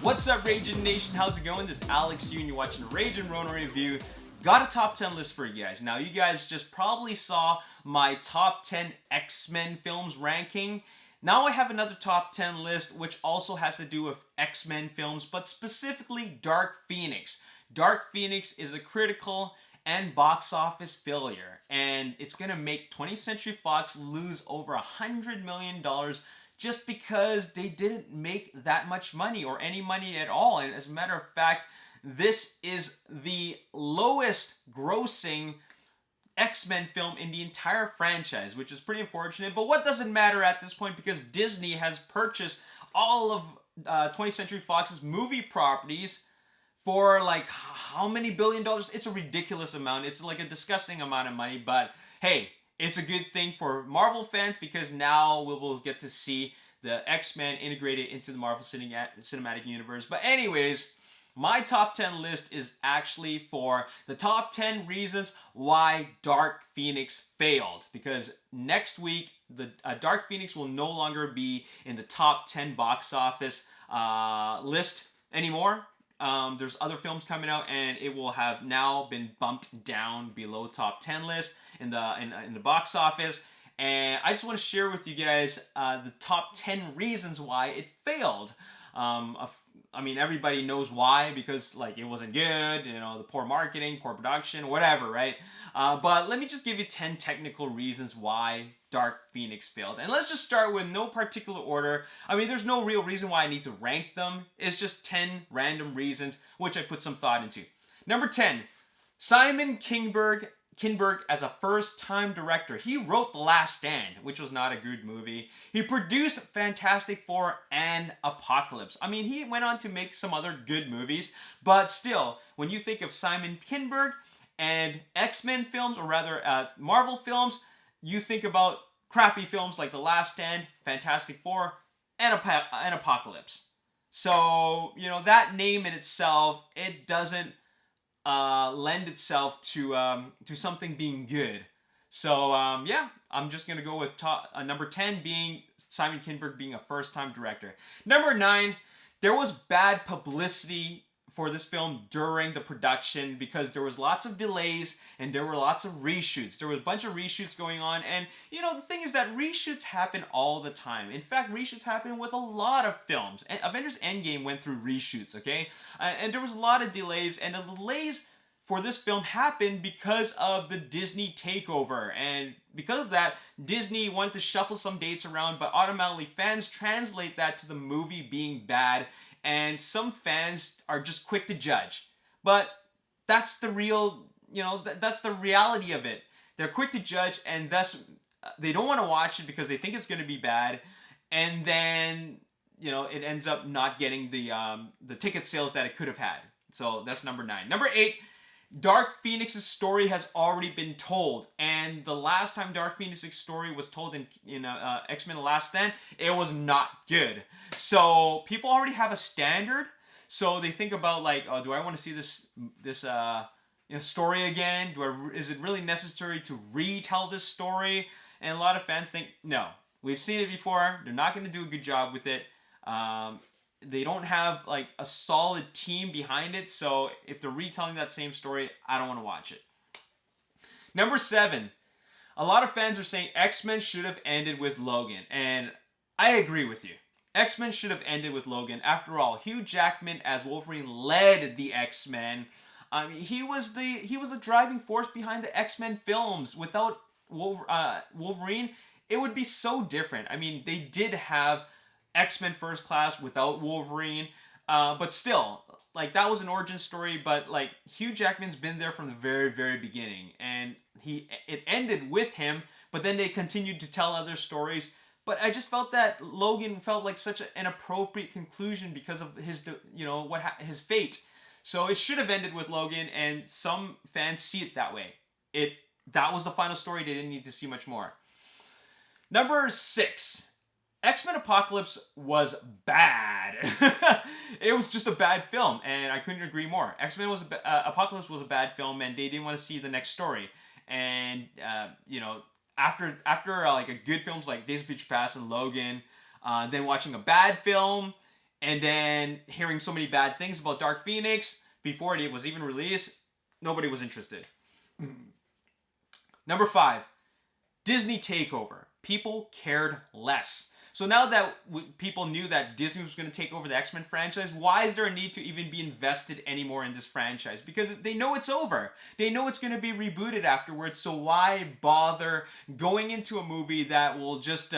What's up, Ragin Nation? How's it going? This is Alex here, and you're watching the Ragin Ronin review. Got a top 10 list for you guys. Now, you guys just probably saw my top 10 X-Men films ranking. Now I have another top 10 list, which also has to do with X-Men films, but specifically Dark Phoenix. Dark Phoenix is a critical and box office failure, and it's gonna make 20th Century Fox lose over $100 million just because they didn't make that much money or any money at all. And as a matter of fact, this is the lowest grossing X-Men film in the entire franchise, which is pretty unfortunate. But what doesn't matter at this point, because Disney has purchased all of 20th Century Fox's movie properties for like how many billion dollars? It's a ridiculous amount. It's like a disgusting amount of money, but hey, it's a good thing for Marvel fans because now we will get to see the X-Men integrated into the Marvel Cinematic Universe. But anyways, my top 10 list is actually for the top 10 reasons why Dark Phoenix failed. Because next week, the Dark Phoenix will no longer be in the top 10 box office list anymore. There's other films coming out, and it will have now been bumped down below top 10 list in the box office. And I just want to share with you guys the top 10 reasons why it failed. I mean, everybody knows why, because like it wasn't good, you know, the poor marketing, poor production, whatever, right? But let me just give you 10 technical reasons why Dark Phoenix failed. And let's just start with no particular order. I mean, there's no real reason why I need to rank them. It's just 10 random reasons, which I put some thought into. Number 10, Simon Kinberg as a first-time director. He wrote The Last Stand, which was not a good movie. He produced Fantastic Four and Apocalypse. I mean, he went on to make some other good movies, but still, when you think of Simon Kinberg and X-Men films, or rather Marvel films, you think about crappy films like The Last Stand, Fantastic Four, and Apocalypse. So, you know, that name in itself, it doesn't lend itself to something being good. So yeah, I'm just gonna go with number 10 being Simon Kinberg being a first-time director. Number 9, there was bad publicity for this film during the production because there was lots of delays and there were lots of reshoots. There was a bunch of reshoots going on, and you know, the thing is that reshoots happen all the time. In fact, reshoots happen with a lot of films. Avengers Endgame went through reshoots, okay? And there was a lot of delays, and the delays for this film happened because of the Disney takeover. And because of that, Disney wanted to shuffle some dates around, but automatically fans translate that to the movie being bad, and some fans are just quick to judge. But that's the real, you know, that's the reality of it. They're quick to judge, and thus they don't want to watch it because they think it's going to be bad, and then, you know, it ends up not getting the ticket sales that it could have had. So that's number 9. Number 8, Dark Phoenix's story has already been told, and the last time Dark Phoenix's story was told in X-Men: The Last Stand, it was not good. So people already have a standard. So they think about like, oh, do I want to see this story again? Is it really necessary to retell this story? And a lot of fans think, no, we've seen it before. They're not going to do a good job with it. They don't have like a solid team behind it, so if they're retelling that same story, I don't want to watch it. Number 7, a lot of fans are saying X-Men should have ended with Logan, and I agree with you. X-Men should have ended with Logan. After all, Hugh Jackman as Wolverine led the X-Men. I mean, he was the driving force behind the X-Men films. Without Wolverine, it would be so different. I mean, they did have X-Men First Class without Wolverine, but still, like, that was an origin story. But like, Hugh Jackman's been there from the very, very beginning, and it ended with him, but then they continued to tell other stories. But I just felt that Logan felt like such an appropriate conclusion because of his, you know, his fate. So it should have ended with Logan, and some fans see it that way. That was the final story. They didn't need to see much more. Number 6. X-Men Apocalypse was bad. It was just a bad film, and I couldn't agree more. Apocalypse was a bad film, and they didn't want to see the next story. And you know, after like a good films like Days of Future Past and Logan, then watching a bad film, And then hearing so many bad things about Dark Phoenix before it was even released, nobody was interested. Number 5, Disney takeover. People cared less. So now that people knew that Disney was going to take over the X-Men franchise, why is there a need to even be invested anymore in this franchise? Because they know it's over. They know it's going to be rebooted afterwards, so why bother going into a movie that will just,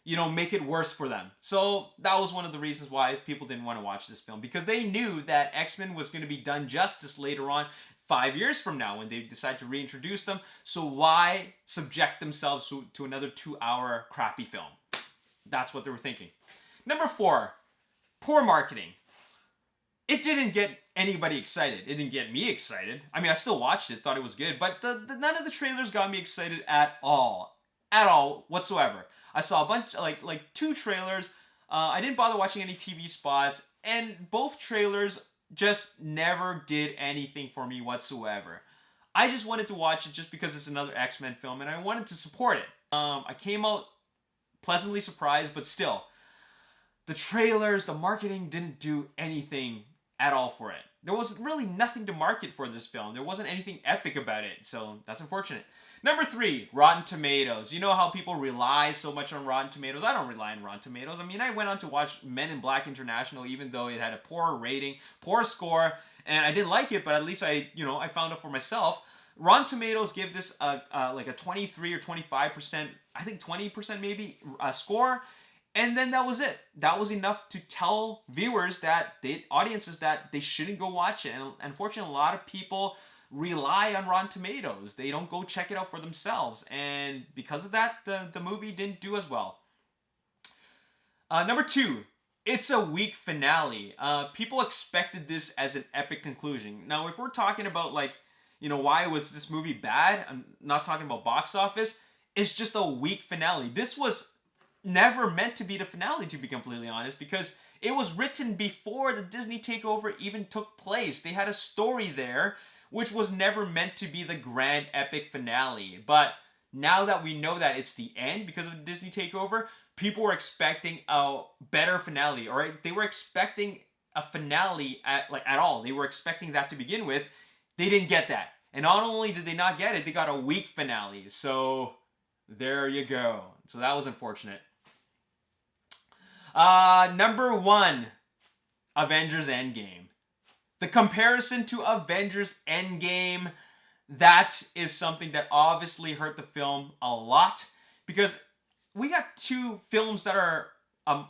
make it worse for them? So that was one of the reasons why people didn't want to watch this film, because they knew that X-Men was going to be done justice later on, 5 years from now when they decide to reintroduce them. So why subject themselves to another 2-hour crappy film? That's what they were thinking. Number 4, poor marketing. It didn't get anybody excited. It didn't get me excited. I mean, I still watched it, thought it was good, but none of the trailers got me excited at all. At all, whatsoever. I saw a bunch, like 2 trailers. I didn't bother watching any TV spots, and both trailers just never did anything for me whatsoever. I just wanted to watch it just because it's another X-Men film, and I wanted to support it. I came out pleasantly surprised, but still, the trailers, the marketing didn't do anything at all for it. There was really nothing to market for this film. There wasn't anything epic about it, so that's unfortunate. Number 3, Rotten Tomatoes. You know how people rely so much on Rotten Tomatoes? I don't rely on Rotten Tomatoes. I mean, I went on to watch Men in Black International, even though it had a poor rating, poor score, and I didn't like it, but at least I found out for myself. Rotten Tomatoes give this like a 23 or 25%, I think 20% maybe, score. And then that was it. That was enough to tell viewers, audiences, that they shouldn't go watch it. And unfortunately, a lot of people rely on Rotten Tomatoes. They don't go check it out for themselves. And because of that, the movie didn't do as well. Number 2, it's a weak finale. People expected this as an epic conclusion. Now, if we're talking about why was this movie bad? I'm not talking about box office. It's just a weak finale. This was never meant to be the finale, to be completely honest, because it was written before the Disney takeover even took place. They had a story there, which was never meant to be the grand epic finale. But now that we know that it's the end because of the Disney takeover, people were expecting a better finale, or they were expecting a finale at all. They were expecting that to begin with. They didn't get that. And not only did they not get it, they got a weak finale. So there you go. So that was unfortunate. Number 1, Avengers Endgame. The comparison to Avengers Endgame, that is something that obviously hurt the film a lot, because we got 2 films that are from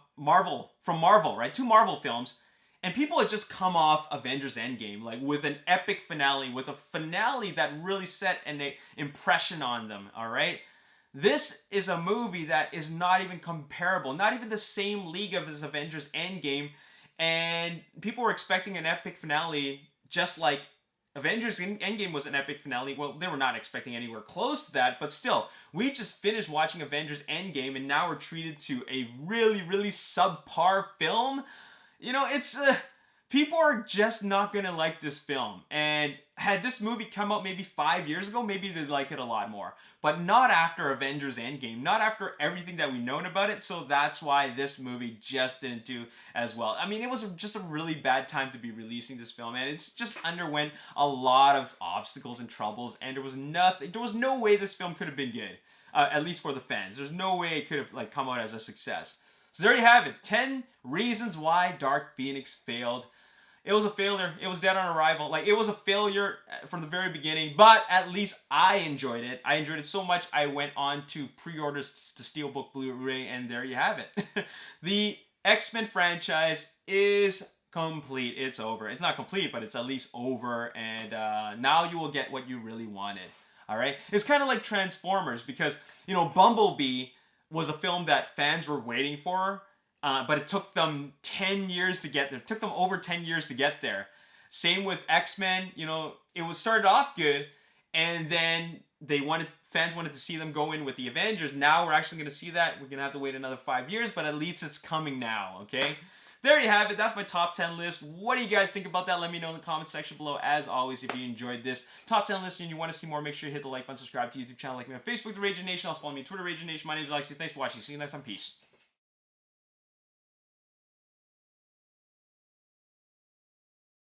Marvel, right? 2 Marvel films. And people had just come off Avengers Endgame, with an epic finale, with a finale that really set an impression on them, all right? This is a movie that is not even comparable, not even the same league as Avengers Endgame, and people were expecting an epic finale just like Avengers Endgame was an epic finale. Well, they were not expecting anywhere close to that, but still, we just finished watching Avengers Endgame, and now we're treated to a really, really subpar film. It's people are just not gonna like this film. And had this movie come out maybe 5 years ago, maybe they'd like it a lot more. But not after Avengers Endgame, not after everything that we've known about it. So that's why this movie just didn't do as well. I mean, it was just a really bad time to be releasing this film, and it's just underwent a lot of obstacles and troubles, and there was no way this film could have been good, at least for the fans. There's no way it could have come out as a success. So there you have it. 10 reasons why Dark Phoenix failed. It was a failure. It was dead on arrival. It was a failure from the very beginning, but at least I enjoyed it. I enjoyed it so much, I went on to pre-orders to Steelbook Blu-ray, and there you have it. The X-Men franchise is complete. It's over. It's not complete, but it's at least over, and now you will get what you really wanted. All right? It's kind of like Transformers, because, Bumblebee was a film that fans were waiting for, but it took them 10 years to get there. It took them over 10 years to get there. Same with X-Men. It was started off good, and then fans wanted to see them go in with the Avengers. Now we're actually going to see that. We're going to have to wait another 5 years, but at least it's coming now, okay? There you have it. That's my top 10 list. What do you guys think about that? Let me know in the comment section below. As always, if you enjoyed this top 10 list and you want to see more, make sure you hit the like button, subscribe to the YouTube channel, like me on Facebook, The Ragin Nation. Also follow me on Twitter, Ragin Nation. My name is Alexi. Thanks for watching. See you next time. Peace.